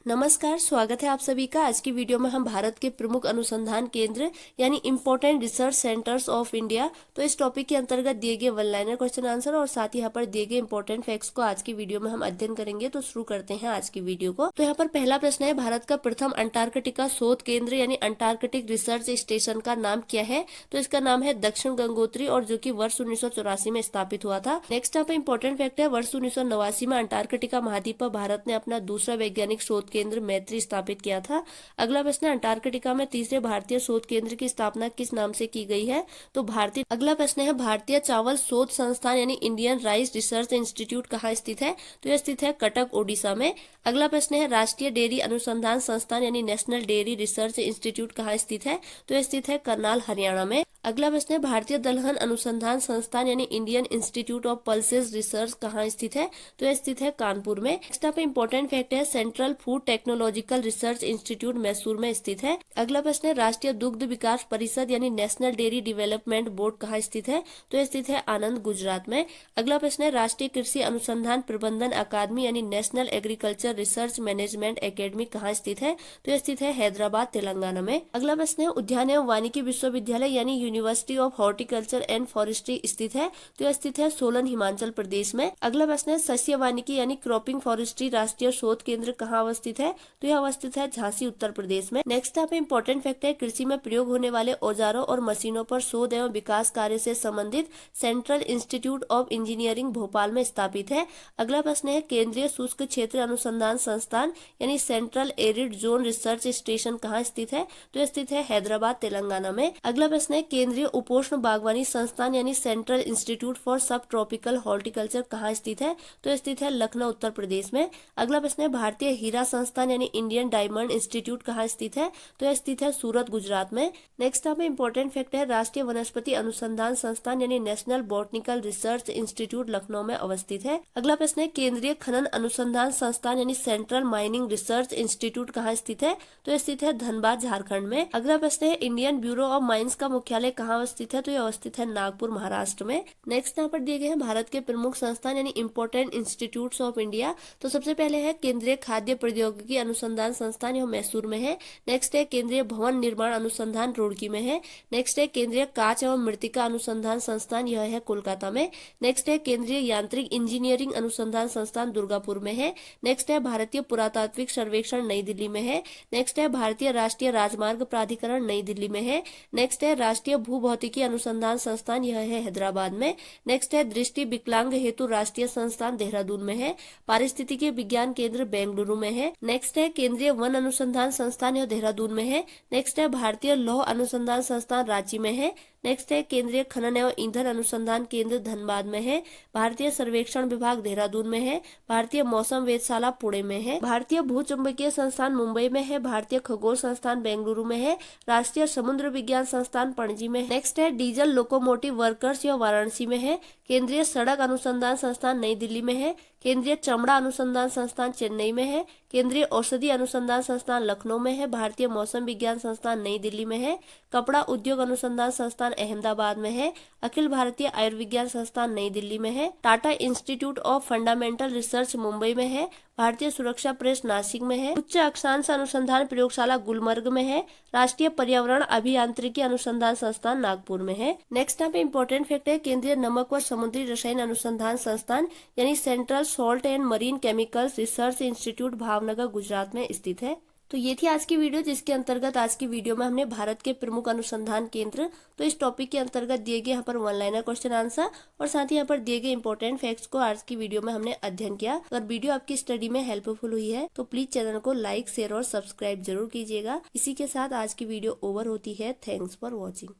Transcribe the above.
नमस्कार, स्वागत है आप सभी का। आज की वीडियो में हम भारत के प्रमुख अनुसंधान केंद्र यानी important research centres of India, तो इस टॉपिक के अंतर्गत दिए गए वन लाइनर क्वेश्चन आंसर और साथ ही यहाँ पर दिए गए इंपॉर्टेंट फैक्ट्स को आज की वीडियो में हम अध्ययन करेंगे। तो शुरू करते हैं आज की वीडियो को। तो यहाँ पर पहला प्रश्न है, भारत का प्रथम अंटार्कटिका शोध केंद्र यानी अंटार्कटिक रिसर्च स्टेशन का नाम क्या है? तो इसका नाम है दक्षिण गंगोत्री और जो की वर्ष 1984 में स्थापित हुआ था। नेक्स्ट यहाँ पे इंपॉर्टेंट फैक्ट है, वर्ष 1989 में अंटार्कटिका महाद्वीप पर भारत ने अपना दूसरा वैज्ञानिक शोध केंद्र मैत्री स्थापित किया था। अगला प्रश्न, अंटार्कटिका में तीसरे भारतीय शोध केंद्र की स्थापना किस नाम से की गई है? तो भारतीय। अगला प्रश्न है, भारतीय चावल शोध संस्थान यानी इंडियन राइस रिसर्च इंस्टीट्यूट कहाँ स्थित है? तो यह स्थित है कटक, ओडिशा में। अगला प्रश्न है, राष्ट्रीय डेयरी अनुसंधान संस्थान यानी नेशनल डेयरी रिसर्च इंस्टीट्यूट कहाँ स्थित है? तो यह स्थित है करनाल, हरियाणा में। अगला प्रश्न है, भारतीय दलहन अनुसंधान संस्थान यानी Indian institute of pulses research कहाँ स्थित है? तो यह स्थित है कानपुर में। नेक्स्ट यहाँ पे इंपॉर्टेंट फैक्ट है, central food technological research institute Mysore में स्थित है। अगला प्रश्न है, राष्ट्रीय दुग्ध विकास परिषद यानी नेशनल डेयरी डेवलपमेंट बोर्ड कहाँ स्थित है? तो यह स्थित है आनंद, गुजरात में। अगला प्रश्न है, राष्ट्रीय कृषि अनुसंधान प्रबंधन अकादमी यानी national agriculture research management academy कहाँ स्थित है? तो यह स्थित है हैदराबाद, तेलंगाना में। अगला प्रश्न है, उद्यान एवं वानिकी विश्वविद्यालय यानी university of horticulture and forestry स्थित है? तो यह स्थित है सोलन, हिमाचल प्रदेश में। अगला प्रश्न है, सस्य वानिकी यानी क्रॉपिंग फॉरेस्ट्री राष्ट्रीय शोध केंद्र कहाँ अवस्थित है? तो यह अवस्थित है झांसी, उत्तर प्रदेश में। नेक्स्ट यहाँ पे इंपॉर्टेंट फैक्ट है, कृषि में प्रयोग होने वाले औजारों और मशीनों पर शोध एवं विकास कार्य से संबंधित central institute of engineering Bhopal में स्थापित है। अगला प्रश्न है, केंद्रीय शुष्क क्षेत्र अनुसंधान संस्थान यानी central arid zone research station कहाँ स्थित है? तो यह स्थित है हैदराबाद, तेलंगाना में। अगला प्रश्न है, केंद्रीय उपोष्ण बागवानी संस्थान यानी सेंट्रल इंस्टीट्यूट फॉर सब ट्रॉपिकल हॉर्टिकल्चर कहाँ स्थित है? तो यह स्थित है लखनऊ, उत्तर प्रदेश में। अगला प्रश्न है, भारतीय हीरा संस्थान यानी इंडियन डायमंड इंस्टीट्यूट कहाँ स्थित है? तो यह स्थित है सूरत, गुजरात में। नेक्स्ट यहाँ पे इंपॉर्टेंट फैक्ट है, राष्ट्रीय वनस्पति अनुसंधान संस्थान यानी national botanical research institute Lucknow में अवस्थित है। अगला प्रश्न है, केंद्रीय खनन अनुसंधान संस्थान यानी सेंट्रल माइनिंग रिसर्च इंस्टीट्यूट कहाँ स्थित है? तो यह स्थित है धनबाद, झारखंड में। अगला प्रश्न है, इंडियन ब्यूरो ऑफ माइंस का मुख्यालय कहाँ अवस्थित है? तो यह अवस्थित है नागपुर, महाराष्ट्र में। नेक्स्ट यहाँ पर दिए गए हैं भारत के प्रमुख संस्थान यानी इंपॉर्टेंट इंस्टीट्यूट्स ऑफ इंडिया। तो सबसे पहले है केंद्रीय खाद्य प्रौद्योगिकी अनुसंधान संस्थान, यह मैसूर में है। नेक्स्ट है केंद्रीय भवन निर्माण अनुसंधान, रुड़की में है। नेक्स्ट है केंद्रीय कांच एवं मृतिका अनुसंधान संस्थान, यह है कोलकाता में। नेक्स्ट है केंद्रीय यांत्रिक इंजीनियरिंग अनुसंधान संस्थान, दुर्गापुर में है। नेक्स्ट है भारतीय पुरातात्विक सर्वेक्षण, नई दिल्ली में है। नेक्स्ट है भारतीय राष्ट्रीय राजमार्ग प्राधिकरण, नई दिल्ली में है। नेक्स्ट है राष्ट्रीय भूभौतिकी अनुसंधान संस्थान, यह है हैदराबाद में। नेक्स्ट है दृष्टि विकलांग हेतु राष्ट्रीय संस्थान, देहरादून में है। पारिस्थितिकी विज्ञान केंद्र, बेंगलुरु में है। नेक्स्ट है केंद्रीय वन अनुसंधान संस्थान, यह देहरादून में है। नेक्स्ट है भारतीय लौह अनुसंधान संस्थान, रांची में है। नेक्स्ट है केंद्रीय खनन एवं ईंधन अनुसंधान केंद्र, धनबाद में है। भारतीय सर्वेक्षण विभाग, देहरादून में है। भारतीय मौसम वेधशाला, पुणे में है। भारतीय भूचुंबकीय संस्थान, मुंबई में है। भारतीय खगोल संस्थान, बेंगलुरु में है। राष्ट्रीय समुद्र विज्ञान संस्थान, पणजी में है। नेक्स्ट है डीजल लोकोमोटिव वर्कर्स, यह वाराणसी में है। केंद्रीय सड़क अनुसंधान संस्थान, नई दिल्ली में है। केंद्रीय चमड़ा अनुसंधान संस्थान, चेन्नई में है। केंद्रीय औषधि अनुसंधान संस्थान, लखनऊ में है। भारतीय मौसम विज्ञान संस्थान, नई दिल्ली में है। कपड़ा उद्योग अनुसंधान संस्थान, अहमदाबाद में है। अखिल भारतीय आयुर्विज्ञान संस्थान, नई दिल्ली में है। Tata institute of fundamental research, Mumbai में है। भारतीय सुरक्षा प्रेस, नासिक में है। उच्च अक्षांश अनुसंधान प्रयोगशाला, गुलमर्ग में है। राष्ट्रीय पर्यावरण अभियांत्रिकी अनुसंधान संस्थान, नागपुर में है। नेक्स्ट यहाँ पे इंपॉर्टेंट फैक्ट है, केंद्रीय नमक व समुद्री रसायन अनुसंधान संस्थान यानी central salt and marine chemicals research institute, Bhavnagar, Gujarat में स्थित है। तो ये थी आज की वीडियो, जिसके अंतर्गत आज की वीडियो में हमने भारत के प्रमुख अनुसंधान केंद्र, तो इस टॉपिक के अंतर्गत दिए गए यहाँ पर वन लाइनर क्वेश्चन आंसर और साथ ही यहाँ पर दिए गए इंपॉर्टेंट फैक्ट्स को आज की वीडियो में हमने अध्ययन किया। अगर वीडियो आपकी स्टडी में हेल्पफुल हुई है तो प्लीज चैनल को लाइक, शेयर और सब्सक्राइब जरूर कीजिएगा। इसी के साथ आज की वीडियो ओवर होती है। Thanks for watching.